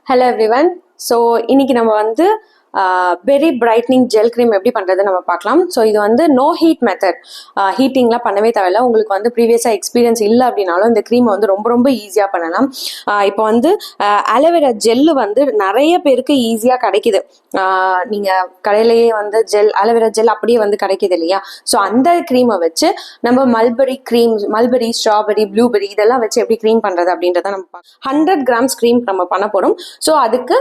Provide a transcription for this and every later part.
Hello everyone. So இன்னைக்கு நம்ம வந்து பெரி பிரைட்னிங் ஜெல் க்ரீம் எப்படி பண்ணுறது நம்ம பார்க்கலாம். ஸோ இது வந்து நோ ஹீட் மெத்தட், ஹீட்டிங்லாம் பண்ணவே தேவையில்ல. உங்களுக்கு வந்து ப்ரீவியஸாக எக்ஸ்பீரியன்ஸ் இல்லை அப்படின்னாலும் இந்த க்ரீமை வந்து ரொம்ப ரொம்ப ஈஸியாக பண்ணலாம். இப்போ வந்து அலோவேரா ஜெல்லு வந்து நிறைய பேருக்கு ஈஸியாக கிடைக்குது. நீங்கள் கடையிலேயே வந்து அலோவேரா ஜெல் அப்படியே வந்து கிடைக்கிது இல்லையா? ஸோ அந்த க்ரீமை வச்சு நம்ம மல்பெரி, ஸ்ட்ராபெரி, ப்ளூபெரி இதெல்லாம் வச்சு எப்படி க்ரீம் பண்ணுறது அப்படின்றத நம்ம 100 கிராம்ஸ் க்ரீம் நம்ம பண்ண போகிறோம். ஸோ அதுக்கு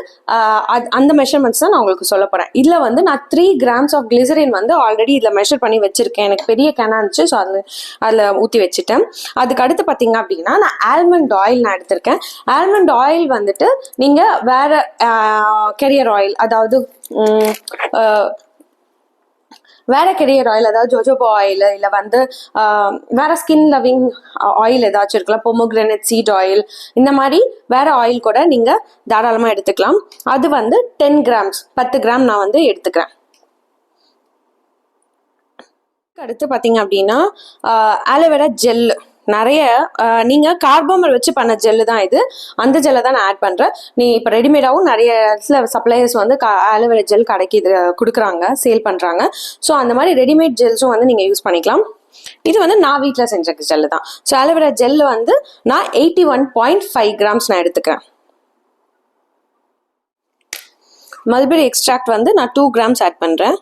அந்த மெஷர்மெண்ட்ஸ் தான் நான் உங்களுக்கு சொல்ல போகிறேன். இதில் வந்து நான் 3 கிராம்ஸ் ஆஃப் கிளிசரின் வந்து ஆல்ரெடி இதில் மெஷர் பண்ணி வச்சுருக்கேன். எனக்கு பெரிய கேனாக இருந்துச்சு, ஸோ அதில் ஊற்றி வச்சுட்டேன். அதுக்கு அடுத்து பார்த்தீங்க அப்படின்னா நான் ஆல்மண்ட் ஆயில் நான் எடுத்திருக்கேன். ஆல்மண்ட் ஆயில் வந்துட்டு நீங்கள் வேறு கெரியர் ஆயில், அதாவது வேற கெரியர் ஆயில், அதாவது ஜோஜோபா ஆயில், இல்லை வந்து வேற ஸ்கின் லவிங் ஆயில் ஏதாச்சும் இருக்கலாம், பொமோகிரானேட் சீட் ஆயில், இந்த மாதிரி வேற ஆயில் கூட நீங்கள் தாராளமாக எடுத்துக்கலாம். அது வந்து 10 கிராம்ஸ், 10 கிராம் நான் வந்து எடுத்துக்கிறேன். அடுத்து பார்த்தீங்க அப்படின்னா ஆலோவேரா ஜெல் நிறைய நீங்கள் கார்போமர் வச்சு பண்ண ஜெல்லு தான் இது. அந்த ஜெல்லை தான் நான் ஆட் பண்ணுறேன். இப்போ ரெடிமேடாகவும் நிறைய சில சப்ளையர்ஸ் வந்து ஆலோவேரா ஜெல் கொடுக்குறாங்க, சேல் பண்ணுறாங்க. ஸோ அந்த மாதிரி ரெடிமேட் ஜெல்ஸும் வந்து நீங்கள் யூஸ் பண்ணிக்கலாம். இது வந்து நான் வீட்டில் செஞ்ச ஜெல்லு தான். ஸோ ஆலோவேரா ஜெல்லு வந்து நான் 81.5 கிராம்ஸ் நான் எடுத்துக்கிறேன். மல்பெரி எக்ஸ்ட்ராக்ட் வந்து நான் 2 கிராம்ஸ் ஆட் பண்ணுறேன்.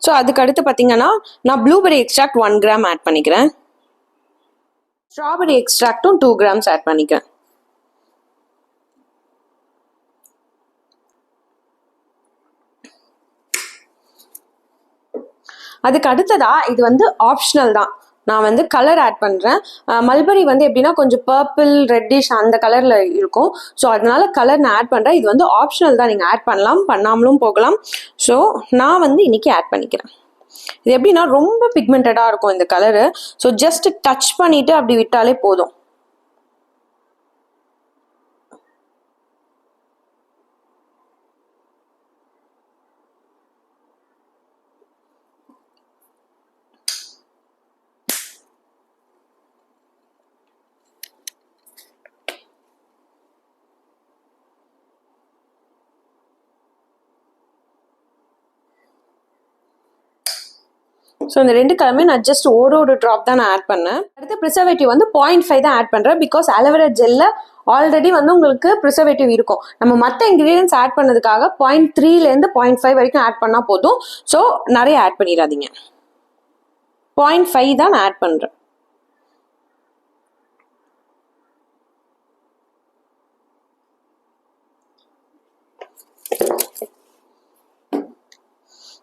ஸோ அதுக்கு அடுத்து பார்த்தீங்கன்னா நான் ப்ளூபெரி எக்ஸ்ட்ராக்ட் 1 கிராம் ஆட் பண்ணிக்கிறேன். ஸ்ட்ராபெரி எக்ஸ்ட்ராக்டும் 2 கிராம்ஸ் ஆட் பண்ணிக்கிறேன். அதுக்கு அடுத்ததா இது வந்து ஆப்ஷனல் தான், நான் வந்து கலர் ஆட் பண்ணுறேன். மல்பெரி வந்து எப்படின்னா கொஞ்சம் பர்பிள் ரெட்டிஷ் அந்த கலரில் இருக்கும். ஸோ அதனால கலர் நான் ஆட் பண்ணுறேன். இது வந்து ஆப்ஷனல் தான், நீங்கள் ஆட் பண்ணலாம், பண்ணாமலும் போகலாம். ஸோ நான் வந்து இன்னைக்கு ஆட் பண்ணிக்கிறேன். இது எப்படின்னா ரொம்ப பிக்மெண்டடாக இருக்கும் இந்த கலரு. ஸோ ஜஸ்ட் டச் பண்ணிட்டு அப்படி விட்டாலே போதும். ஸோ இந்த 2 கலருமே நான் ஜஸ்ட் ஒரு ட்ராப் தான் நான் ஆட் பண்ணேன். அடுத்து ப்ரிசர்வேட்டிவ் வந்து 0.5 தான் ஆட் பண்ணுறேன். பிகாஸ் அலோவேரா ஜெல்ல ஆல்ரெடி வந்து உங்களுக்கு ப்ரிசர்வேட்டிவ் இருக்கும். நம்ம மற்ற இன்க்ரீடியன்ஸ் ஆட் பண்ணதுக்காக 0.3லேருந்து 0.5 வரைக்கும் ஆட் பண்ணால் போதும். ஸோ நிறைய ஆட் பண்ணிடாதீங்க. 0.5 தான் நான் ஆட் பண்ணுறேன்.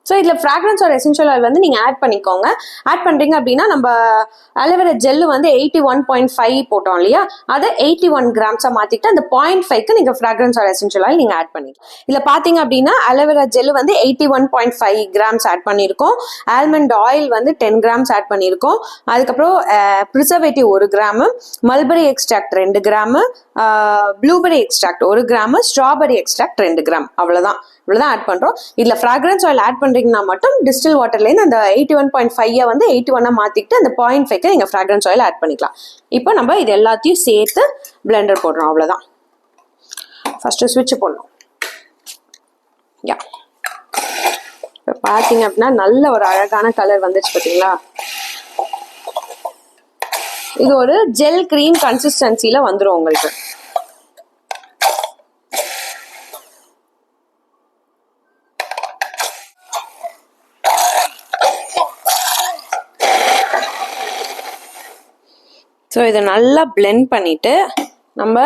ஸோ இதில் ஃப்ராக்ரன்ஸ் ஆர் எசென்ஷியல் ஆயில் வந்து நீங்கள் ஆட் பண்ணிக்கோங்க. ஆட் பண்ணுறீங்க அப்படின்னா நம்ம அலோவேரா ஜெல்லு வந்து 81.5 போட்டோம் இல்லையா, அதை 81 கிராம்ஸாக மாற்றிட்டு அந்த 0.5க்கு நீங்கள் ஃப்ராக்ரன்ஸ் ஆர் எசென்ஷியல் ஆயில் நீங்கள் ஆட் பண்ணிக்கலாம். இதில் பார்த்தீங்க அப்படின்னா அலோவேரா ஜெல்லு வந்து 81.5 கிராம்ஸ் ஆட் பண்ணியிருக்கோம். ஆல்மண்ட் ஆயில் வந்து 10 கிராம்ஸ் ஆட் பண்ணியிருக்கோம். அதுக்கப்புறம் preservative 1 gram, mulberry extract 2 gram, blueberry extract 1 gram, strawberry extract 2 gram, அவ்வளோதான் ஆட் பண்ணுறோம். இதில் ஃப்ராக்ரன்ஸ் ஆயில் ஆட் பண்ணுறீங்கன்னா மட்டும் டிஸ்டில் வாட்டர்லேருந்து அந்த 81.5 வந்து 81 மாற்றிக்கிட்டு அந்த 0.5க்கு நீங்கள் ஃப்ராக்ரன்ஸ் ஆயில் ஆட் பண்ணிக்கலாம். இப்போ நம்ம இது எல்லாத்தையும் சேர்த்து பிளெண்டர் போடுறோம், அவ்வளோதான். ஃபஸ்ட்டு ஸ்விட்ச் போடணும். யா, இப்போ பார்த்தீங்க அப்படின்னா நல்ல ஒரு அழகான கலர் வந்துச்சு பார்த்தீங்களா? இது ஒரு ஜெல் கிரீம் கன்சிஸ்டன்சியில் வந்துடும் உங்களுக்கு. ஸோ இதை நல்லா பிளெண்ட் பண்ணிவிட்டு நம்ம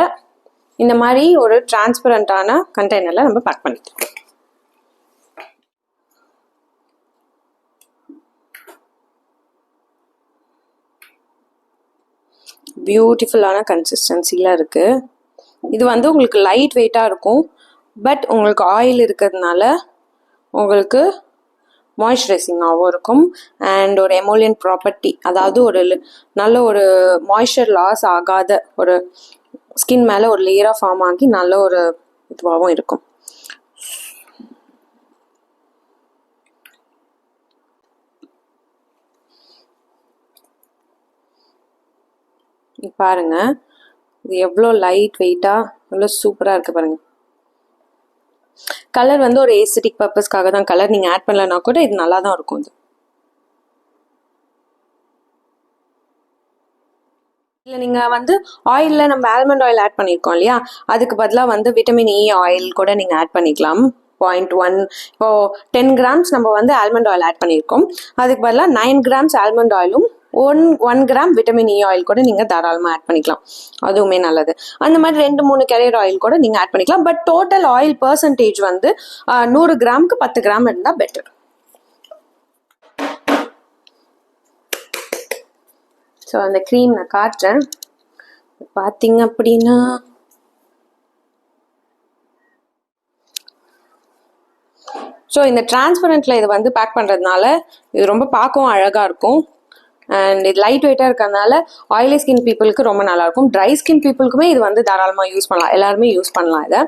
இந்த மாதிரி ஒரு டிரான்ஸ்பரண்டான கண்டெய்னரில் நம்ம பேக் பண்ணிக்கலாம். பியூட்டிஃபுல்லான கன்சிஸ்டன்சியில் இருக்குது. இது வந்து உங்களுக்கு லைட் வெயிட்டாக இருக்கும், பட் உங்களுக்கு ஆயில் இருக்கிறதுனால உங்களுக்கு மாய்ஸ்சரைசிங்காகவும் இருக்கும். அண்ட் ஒரு எமோலியன் ப்ராப்பர்ட்டி, அதாவது ஒரு நல்ல ஒரு மாய்ஸ்சர் லாஸ் ஆகாத ஒரு ஸ்கின் மேலே ஒரு லேயராக ஃபார்ம் ஆகி நல்ல ஒரு இதுவாகவும் இருக்கும். பாருங்க, இது எவ்வளோ லைட் வெயிட்டாக இவ்வளோ சூப்பராக இருக்குது பாருங்கள். கலர் வந்து ஒரு ஏஸ்தட்டிக் பர்பஸ்க்காக தான் கலர், நீங்கள் ஆட் பண்ணலன்னா கூட இது நல்லா தான் இருக்கும். இது இல்லை நீங்கள் வந்து ஆயிலில் நம்ம ஆல்மண்ட் ஆயில் ஆட் பண்ணியிருக்கோம் இல்லையா, அதுக்கு பதிலாக வந்து விட்டமின் இ ஆயில் கூட நீங்கள் ஆட் பண்ணிக்கலாம். 0.1 இப்போது 10 கிராம்ஸ் நம்ம வந்து ஆல்மண்ட் ஆயில் ஆட் பண்ணியிருக்கோம், அதுக்கு பதிலாக 9 கிராம்ஸ் ஆல்மண்ட் ஆயிலும் 1 கிராம் விட்டமின் இ ஆயில் கூட நீங்கள் தாராளமாக ஆட் பண்ணிக்கலாம். அதுவுமே நல்லது. அந்த மாதிரி 2-3 கேரியர் ஆயில் கூட நீங்கள் ஆட் பண்ணிக்கலாம். பட் டோட்டல் ஆயில் பர்சன்டேஜ் வந்து 100 கிராமுக்கு 10 கிராம் இருந்தால் பெட்டர். ஸோ அந்த க்ரீம் நான் காட்டுறேன். பார்த்தீங்க அப்படின்னா ஸோ இந்த டிரான்ஸ்பரண்ட்டில் இது வந்து பேக் பண்ணுறதுனால இது ரொம்ப பார்க்கவும் அழகாக இருக்கும். அண்ட் இது லைட் வெயிட்டாக இருக்கிறதுனால ஆயிலி ஸ்கின் பீப்புளுக்கு ரொம்ப நல்லாயிருக்கும். ட்ரை ஸ்கின் பீப்புளுக்குமே இது வந்து தாராளமாக யூஸ் பண்ணலாம், எல்லாருமே யூஸ் பண்ணலாம் இதை.